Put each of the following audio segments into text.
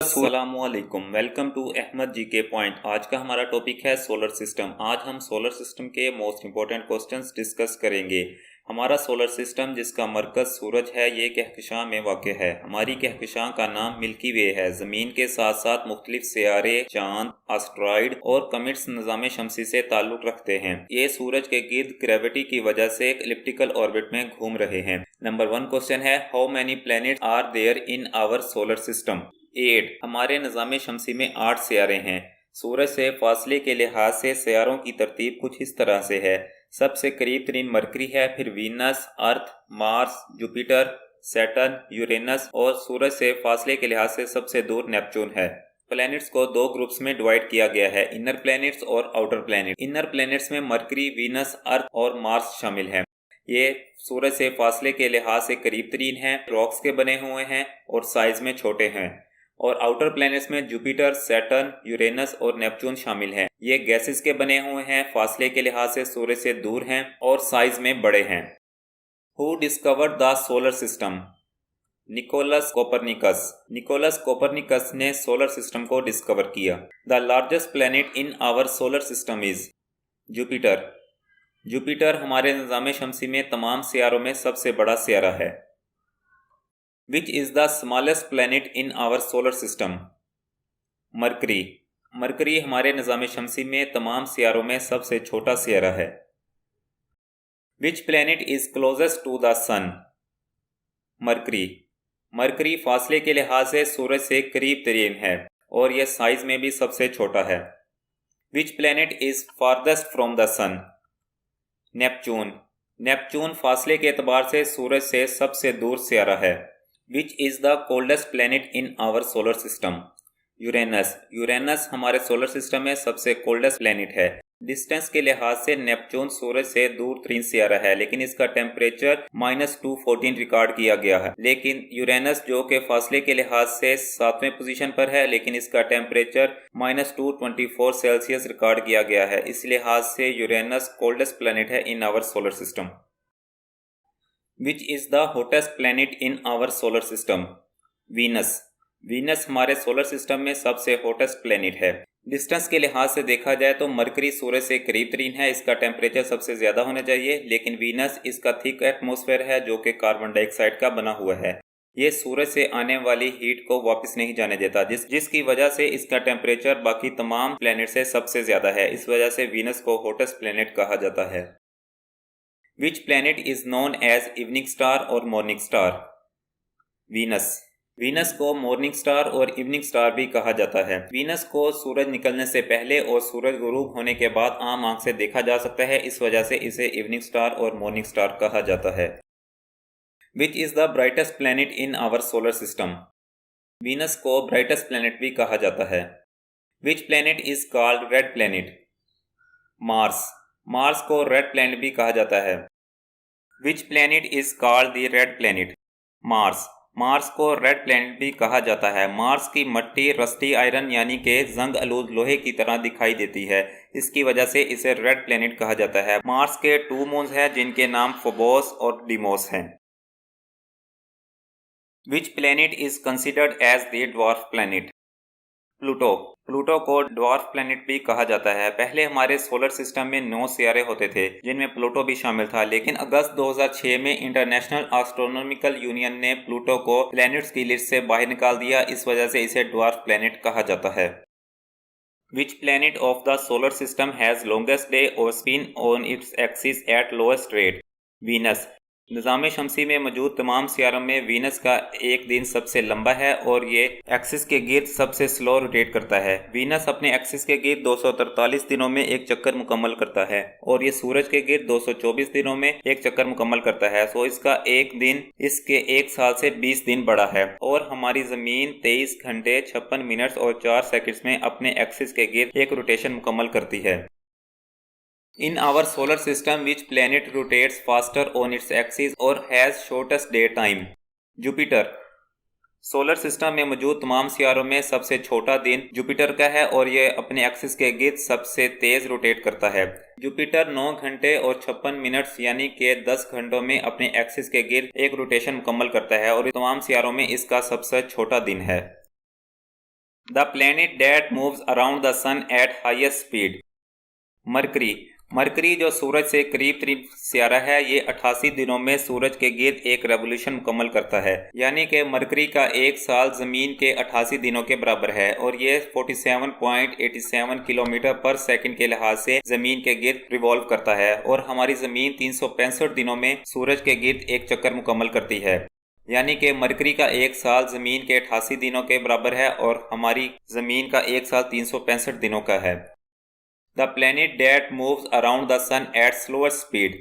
अस्सलामुअलैकुम, welcome to Ahmad जी के point. आज का हमारा टॉपिक है सोलर सिस्टम। आज हम सोलर सिस्टम के मोस्ट इंपॉर्टेंट क्वेश्चंस डिस्कस करेंगे। हमारा सोलर सिस्टम जिसका मरकज़ सूरज है, ये कहकशां में वाक़ है। हमारी कहकशां का नाम मिल्की वे है। ज़मीन के साथ साथ मुख्तलिफ सियारे, चांद, एस्टेरॉयड और कमेट्स निज़ाम शमसी से ताल्लुक़ रखते हैं। ये सूरज के गिर्द ग्रेविटी की वजह से एक एलिप्टिकल ऑर्बिट में घूम रहे हैं। नंबर 1 क्वेश्चन है, how many planets are there in our solar system? 8। हमारे निज़ाम शमसी में 8 सियारे हैं। सूरज से फासले के लिहाज से सियारों की तरतीब कुछ इस तरह से है। सबसे करीब तरीन मरकरी है, फिर वीनस, अर्थ, मार्स, जुपिटर, सैटर्न, यूरेनस और सूरज से फासले के लिहाज से सबसे दूर नेपच्यून है। प्लैनेट्स को 2 ग्रुप्स में डिवाइड किया गया है, इनर प्लैनेट्स और आउटर प्लैनेट्स। इनर प्लैनेट्स में मरकरी, वीनस, अर्थ और मार्स शामिल हैं। ये सूरज से फासले के लिहाज से करीब तरीन हैं, रॉक्स के बने हुए हैं और साइज में छोटे हैं। और आउटर प्लैनेट्स में जुपिटर, सैटर्न, यूरेनस और नेपच्यून शामिल हैं। ये गैसेस के बने हुए हैं, फासले के लिहाज से सूरज से दूर हैं और साइज में बड़े हैं। Who discovered the solar system? Nicolaus Copernicus. Nicolaus Copernicus ने सोलर सिस्टम को डिस्कवर किया। The largest planet in our solar system is Jupiter. Jupiter हमारे निज़ाम शमसी में तमाम सियारों में सबसे बड़ा सियारा है। Which is the smallest planet in our solar system? Mercury. Mercury हमारे निज़ाम शमसी में तमाम सियारों में सबसे छोटा सियारा है। Which planet is closest to the sun? Mercury. Mercury फासले के लिहाज से सूरज से करीब तरीन है और यह साइज में भी सबसे छोटा है। Which planet is farthest from the sun? Neptune. Neptune फासले के एतबार से सूरज से सबसे दूर सियारा है। Which is the coldest planet in our solar system? Uranus. Uranus हमारे सोलर सिस्टम में सबसे कोल्डेस्ट प्लैनेट है। डिस्टेंस के लिहाज से नेपच्यून सूरज से दूर तरीन सियारा है, लेकिन इसका टेम्परेचर -214 रिकॉर्ड किया गया है। लेकिन यूरेनस जो कि फासले के लिहाज से 7वें पोजीशन पर है, लेकिन इसका टेम्परेचर -224 सेल्सियस रिकॉर्ड किया गया है। इस लिहाज से यूरेनस कोल्डेस्ट प्लैनेट है in our solar system. Which is the hottest planet in our solar system? Venus. Venus हमारे सोलर सिस्टम में सबसे हॉटेस्ट प्लैनेट है। डिस्टेंस के लिहाज से देखा जाए तो मरकरी सूरज से करीब तरीन है, इसका टेम्परेचर सबसे ज़्यादा होना चाहिए, लेकिन वीनस इसका थिक एटमॉस्फेयर है जो कि कार्बन डाइऑक्साइड का बना हुआ है। ये सूरज से आने वाली हीट को वापस नहीं जाने देता, जिसकी वजह से इसका टेम्परेचर बाकी तमाम प्लैनेट से सबसे ज़्यादा है। इस वजह से वीनस को हॉटेस्ट प्लैनेट कहा जाता है। Which planet is known as evening star or morning star? Venus. Venus को मॉर्निंग स्टार और इवनिंग स्टार भी कहा जाता है। वीनस को सूरज निकलने से पहले और सूरज गुरूब होने के बाद आम आंख से देखा जा सकता है, इस वजह से इसे इवनिंग स्टार और मॉर्निंग स्टार कहा जाता है। Which is the brightest planet in our solar system? Venus को ब्राइटेस्ट प्लैनेट भी कहा जाता है। Which planet is called red planet? Mars. Mars को रेड प्लैनेट भी कहा जाता है। Which planet is called the red planet? Mars. Mars को रेड प्लैनेट भी कहा जाता है। मार्स की मिट्टी रस्टी आयरन यानी कि जंग आलूद लोहे की तरह दिखाई देती है, इसकी वजह से इसे रेड प्लैनेट कहा जाता है। मार्स के 2 मून्स हैं जिनके नाम फोबोस और डिमोस हैं। Which planet is considered as the dwarf planet? Pluto. Pluto को ड्वार्फ प्लैनेट भी कहा जाता है। पहले हमारे सोलर सिस्टम में 9 सियारे होते थे, जिनमें प्लूटो भी शामिल था, लेकिन अगस्त 2006 में इंटरनेशनल एस्ट्रोनॉमिकल यूनियन ने प्लूटो को प्लैनेट्स की लिस्ट से बाहर निकाल दिया। इस वजह से इसे ड्वार्फ प्लैनेट कहा जाता है। Which planet of the solar system has longest day or spin on its axis at lowest rate? Venus. निज़ाम शमसी में मौजूद तमाम सियारों में वीनस का एक दिन सबसे लंबा है और ये एक्सिस के गिर्द सबसे स्लो रोटेट करता है। वीनस अपने एक्सिस के गिर्द 243 दिनों में एक चक्कर मुकम्मल करता है और ये सूरज के गिर्द 224 दिनों में एक चक्कर मुकम्मल करता है। सो इसका एक दिन इसके एक साल से 20 दिन बड़ा है। और हमारी ज़मीन 23 घंटे 56 मिनट्स और 4 सेकंड्स में अपने एक्सिस के गिर्द एक रोटेशन मुकम्मल करती है। In our solar system, which planet rotates faster on its axis or has shortest daytime? Jupiter. Solar system में मौजूद तमाम सियारों में सबसे छोटा दिन जुपिटर का है और यह अपने एक्सिस के गिर्द सबसे तेज रोटेट करता है। जुपिटर 9 घंटे और 56 मिनट्स यानी कि 10 घंटों में अपने एक्सिस के गिर्द एक रोटेशन मुकम्मल करता है और तमाम सियारों में इसका सबसे छोटा दिन है। The planet that moves around the sun at highest speed. Mercury. Mercury जो सूरज से करीब तरीन सियारा है, ये 88 दिनों में सूरज के गिर्द एक रेवोल्यूशन मुकम्मल करता है, यानी कि मरकरी का एक साल ज़मीन के 88 दिनों के बराबर है और ये 47.87 किलोमीटर पर सेकंड के लिहाज से ज़मीन के गिर्द रिवॉल्व करता है और हमारी ज़मीन 365 दिनों में सूरज के गिर्द एक चक्कर मुकम्मल करती है, यानी कि मरकरी का एक साल ज़मीन के 88 दिनों के बराबर है और हमारी ज़मीन का एक साल 365 दिनों का है। The planet that moves around the sun at slower speed।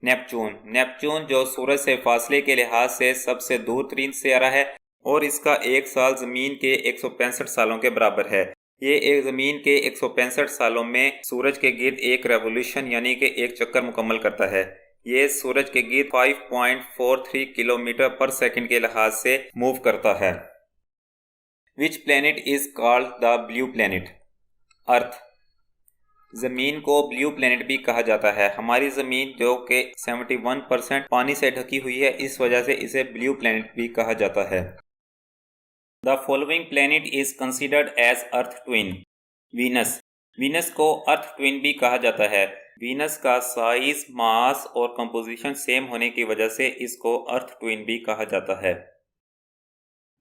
Neptune. Neptune जो सूरज से फासले के लिहाज से सबसे दूर तरीन सियारा है और इसका एक साल ज़मीन के 165 सालों के बराबर है। ये एक ज़मीन के 165 सालों में सूरज के गिर्द एक रेवोल्यूशन यानी कि एक चक्कर मुकम्मल करता है। ये सूरज के गिर्द 5.43 किलोमीटर पर सेकंड के लिहाज से मूव करता है। Which planet is called the blue planet? अर्थ। ज़मीन को ब्लू प्लैनेट भी कहा जाता है। हमारी ज़मीन जो कि 71% पानी से ढकी हुई है, इस वजह से इसे ब्लू प्लैनेट भी कहा जाता है। The following planet is considered as earth twin. Venus. Venus को अर्थ ट्विन भी कहा जाता है। वीनस का साइज, मास और कंपोजिशन सेम होने की वजह से इसको अर्थ ट्विन भी कहा जाता है।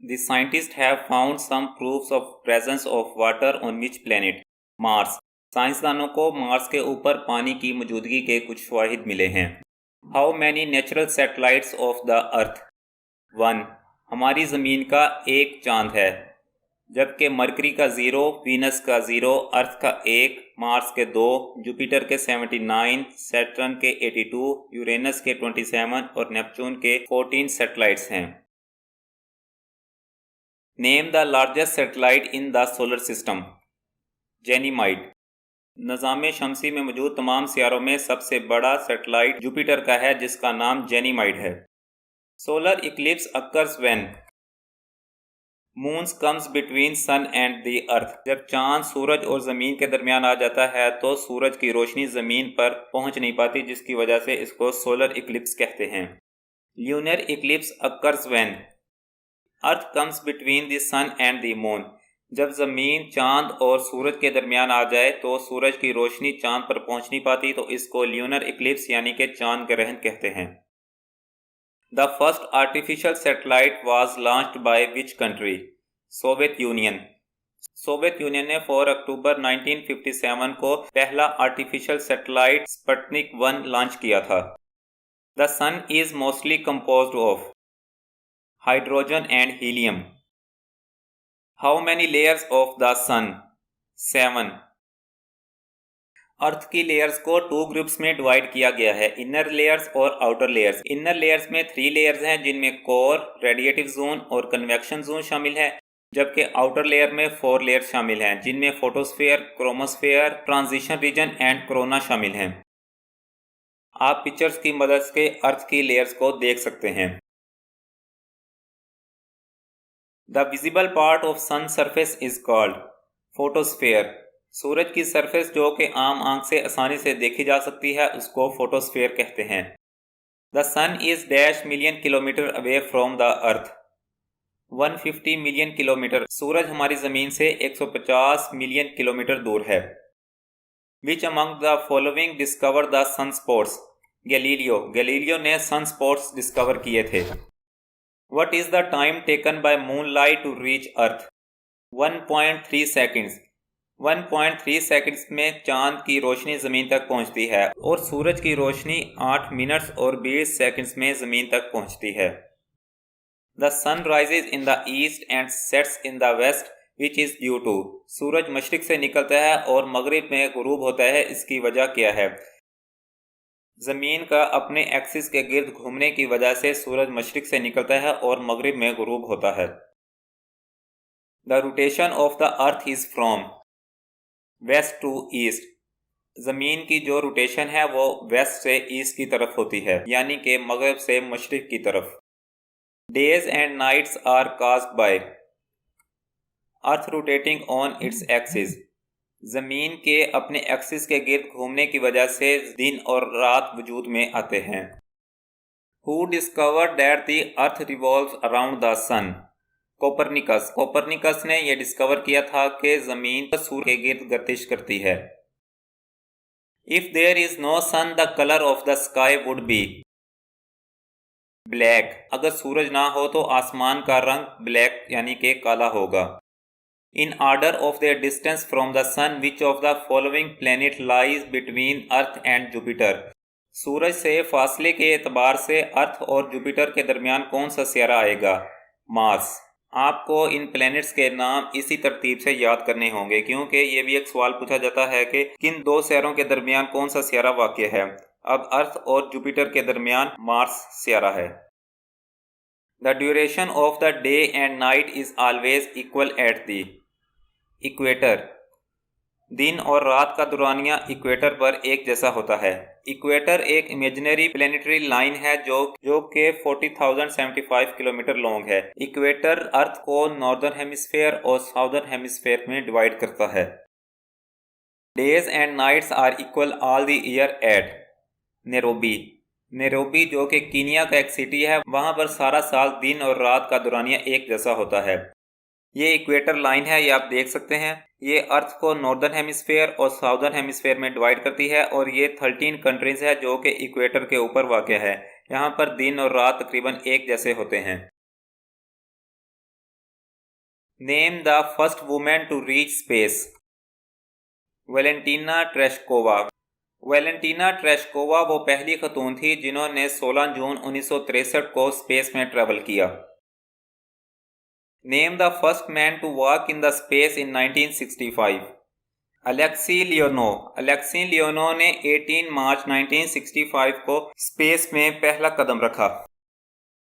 The scientist have found some proofs of presence of water on which planet? Mars. साइंसदानों को मार्स के ऊपर पानी की मौजूदगी के कुछ शवाहिद मिले हैं। How many natural satellites of the अर्थ? 1। हमारी ज़मीन का एक चांद है, जबकि मरकरी का 0, वीनस का 0, अर्थ का 1, मार्स के 2, जुपिटर के 79, सैटर्न के 82, यूरेनस के 27 और नेपच्यून के 14 सैटेलाइट्स हैं। Name the largest satellite in the solar system. Ganymede. निज़ाम शमसी में मौजूद तमाम सियारों में सबसे बड़ा सैटेलाइट जुपिटर का है, जिसका नाम जेनीमाइड है। Solar eclipse occurs when? Moons comes between sun and the earth. जब चांद सूरज और ज़मीन के दरमियान आ जाता है तो सूरज की रोशनी ज़मीन पर पहुंच नहीं पाती, जिसकी वजह से इसको सोलर इक्लिप्स कहते हैं। Lunar eclipse occurs when? Earth comes between the sun and the moon. जब ज़मीन चांद और सूरज के दरमियान आ जाए तो सूरज की रोशनी चांद पर पहुंच नहीं पाती, तो इसको ल्यूनर इक्लिप्स यानी कि चांद ग्रहण कहते हैं। The first artificial satellite was launched by which country? Soviet union. Soviet union ने 4 अक्टूबर 1957 को पहला आर्टिफिशियल सैटेलाइट स्पुतनिक 1 लॉन्च किया था। The sun is mostly composed of? Hydrogen and helium. How many layers of the sun? 7। Earth की layers को 2 groups में divide किया गया है, इनर लेयर्स और आउटर लेयर्स। इनर लेयर्स में 3 लेयर्स हैं, जिनमें कोर, रेडिएटिव जोन और कन्वेक्शन जोन शामिल है, जबकि आउटर लेयर में 4 लेयर्स शामिल हैं, जिनमें photosphere, chromosphere, transition region and corona शामिल हैं। आप पिक्चर्स की मदद से अर्थ की लेयर्स को देख सकते हैं। The visible part of sun surface is called? Photosphere. सूरज की सरफेस जो कि आम आंख से आसानी से देखी जा सकती है, उसको फोटोस्फीयर कहते हैं। The sun is dash million kilometre away from the earth? 150 million kilometre. सूरज हमारी ज़मीन से 150 मिलियन किलोमीटर दूर है। Which among the following discover the sun spots? Galileo. Galileo ने सन स्पॉट्स डिस्कवर किए थे। What is the time taken by moonlight to reach Earth? 1.3 seconds। 1.3 seconds में चांद की रोशनी ज़मीन तक पहुंचती है और सूरज की रोशनी 8 मिनट्स और 20 सेकंड्स में ज़मीन तक पहुंचती है। The sun rises in the east and sets in the west, which is due to? सूरज मशरिक से निकलता है और मगरिब में गुरूब होता है, इसकी वजह क्या है? ज़मीन का अपने एक्सिस के गिर्द घूमने की वजह से सूरज मशरिक से निकलता है और मगरिब में गुरूब होता है। The rotation of the earth is from? West to east. ज़मीन की जो रोटेशन है वो वेस्ट से ईस्ट की तरफ होती है, यानी कि मगरिब से मशरिक की तरफ। Days and nights are caused by? Earth rotating on its axis. ज़मीन के अपने एक्सिस के गिर्द घूमने की वजह से दिन और रात वजूद में आते हैं। Who discovered that the earth revolves around the sun? Copernicus ने यह डिस्कवर किया था कि जमीन सूर्य के गिर्द गर्दिश करती है। If there is no sun the colour of the sky would be black. अगर सूरज ना हो तो आसमान का रंग ब्लैक यानी कि काला होगा। In order of their distance from the sun which of the following planet lies between earth and Jupiter. सूरज से फासले के एतबार से अर्थ और जुपिटर के दरमियान कौन सा सियारा आएगा? मार्स। आपको इन प्लैनेट्स के नाम इसी तरतीब से याद करने होंगे क्योंकि ये भी एक सवाल पूछा जाता है कि किन दो सियारों के दरमियान कौन सा सियारा वाक़ है। अब अर्थ और जुपिटर के दरमियान मार्स सियारा है। The duration of the day and night is always equal at the equator. दिन और रात का दौरानिया इक्वेटर पर एक जैसा होता है। इक्वेटर एक इमेजिनरी प्लेनेटरी लाइन है जो कि 40,075 किलोमीटर लॉन्ग है। इक्वेटर अर्थ को नॉर्दर्न हेमिस्फेयर और साउदर्न हेमिस्फेयर में डिवाइड करता है। Days and nights are equal all the year at Nairobi जो कि कीनिया का एक सिटी है, वहां पर सारा साल दिन और रात का दौरानिया एक जैसा होता है। ये इक्वेटर लाइन है, ये आप देख सकते हैं। ये अर्थ को नॉर्दर्न हेमिस्फेयर और साउदर्न हेमिस्फेयर में डिवाइड करती है और ये 13 कंट्रीज है जो कि इक्वेटर के ऊपर वाक़ है। यहाँ पर दिन और रात तकरीबन एक जैसे होते हैं। Name the first women to reach space. Valentina Tereshkova. Valentina Tereshkova वो पहली खतून थी जिन्होंने 16 जून 1963 को स्पेस में ट्रेवल किया। Name the first man to walk in the space in 1965. Alexei Leonov। Alexei Leonov ने 18 मार्च 1965 को स्पेस में पहला कदम रखा।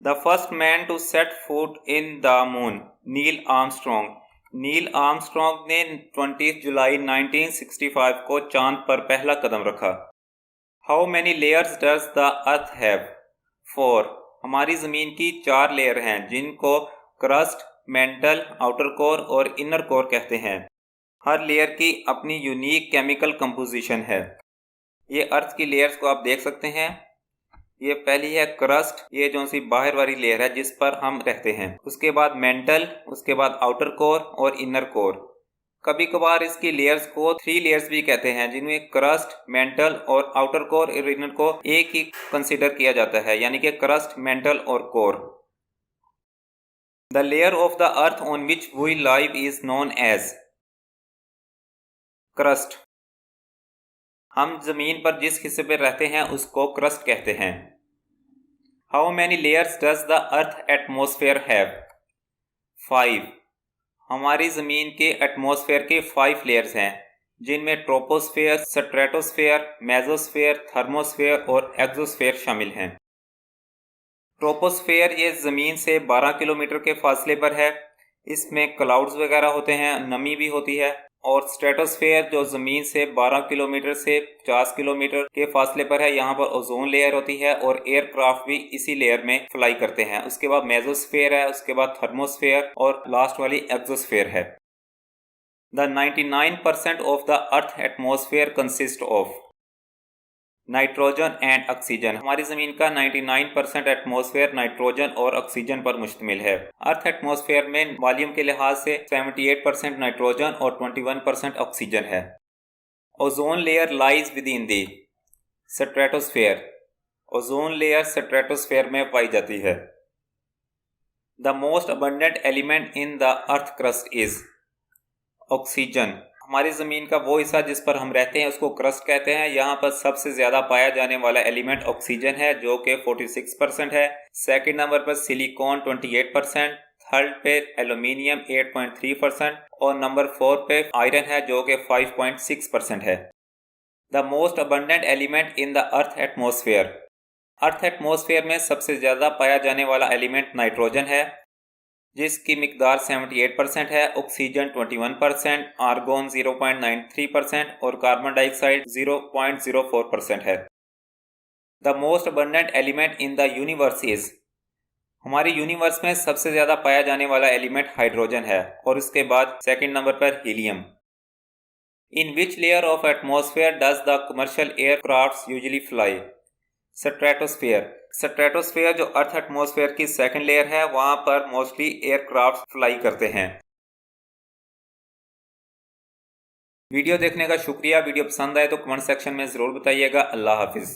The first man to set foot in the moon. Neil Armstrong. Neil Armstrong ने 20 जुलाई 1965 को चांद पर पहला कदम रखा। How many layers does the earth have? 4। हमारी ज़मीन की 4 लेयर हैं जिनको क्रस्ट, मेंटल, आउटर कोर और इनर कोर कहते हैं। हर लेयर की अपनी यूनिक केमिकल कंपोजिशन है। ये अर्थ की लेयर्स को आप देख सकते हैं। ये पहली है क्रस्ट, ये जो सी बाहर वाली लेयर है जिस पर हम रहते हैं। उसके बाद मेंटल, उसके बाद आउटर कोर और इनर कोर। कभी कभार इसकी लेयर्स को 3 लेयर्स भी कहते हैं जिनमें क्रस्ट, मेंटल और आउटर कोर और इनर को एक ही कंसिडर किया जाता है, यानी कि क्रस्ट, मेंटल और core. The layer of the earth on which we live is known as crust। हम जमीन पर जिस हिस्से पर रहते हैं उसको क्रस्ट कहते हैं। How many layers does the earth atmosphere have? 5। हमारी जमीन के एटमॉस्फेयर के 5 लेयर्स हैं जिनमें ट्रोपोस्फेयर, स्ट्रेटोस्फेयर, मेसोस्फेयर, थर्मोस्फेयर और एक्सोस्फेयर शामिल हैं। ट्रोपोस्फेयर ये ज़मीन से 12 किलोमीटर के फासले पर है। इसमें क्लाउड्स वगैरह होते हैं, नमी भी होती है। और स्ट्रेटोस्फेयर जो ज़मीन से 12 किलोमीटर से 50 किलोमीटर के फासले पर है, यहाँ पर ओजोन लेयर होती है और एयरक्राफ्ट भी इसी लेयर में फ्लाई करते हैं। उसके बाद मेसोस्फेयर है, उसके बाद थर्मोस्फेयर और लास्ट वाली एक्सोस्फेयर है। The 99% of the earth atmosphere consist of nitrogen and oxygen. हमारी ज़मीन का 99% एटमॉस्फेयर नाइट्रोजन और ऑक्सीजन पर मुश्तमिल है। अर्थ एटमॉस्फेयर में वॉल्यूम के लिहाज से 78% नाइट्रोजन और 21% ऑक्सीजन है। Ozone layer lies with in the stratosphere. Ozone layer stratosphere में पाई जाती है। The most abundant element in the earth crust is oxygen. हमारी ज़मीन का वो हिस्सा जिस पर हम रहते हैं उसको क्रस्ट कहते हैं। यहाँ पर सबसे ज़्यादा पाया जाने वाला एलिमेंट ऑक्सीजन है जो कि 46% है। सेकंड नंबर पर सिलिकॉन 28%, थर्ड पे एल्यूमिनियम 8.3% और नंबर 4 पे आयरन है जो कि 5.6% है। The most abundant element in the earth atmosphere. Earth atmosphere में सबसे ज़्यादा पाया जाने वाला एलिमेंट नाइट्रोजन है जिसकी मिकदार 78% है, ऑक्सीजन 21%, आर्गोन 0.93% और कार्बन डाइऑक्साइड 0.04% है। The most abundant element in the universe is. हमारी यूनिवर्स में सबसे ज़्यादा पाया जाने वाला एलिमेंट हाइड्रोजन है और उसके बाद सेकंड नंबर पर helium. In which layer of atmosphere does the commercial aircraft usually fly? Stratosphere. Stratosphere जो अर्थ एटमॉस्फेयर की सेकंड लेयर है, वहां पर मोस्टली एयरक्राफ्ट फ्लाई करते हैं। वीडियो देखने का शुक्रिया। वीडियो पसंद आए तो कमेंट सेक्शन में ज़रूर बताइएगा। अल्लाह हाफिज़।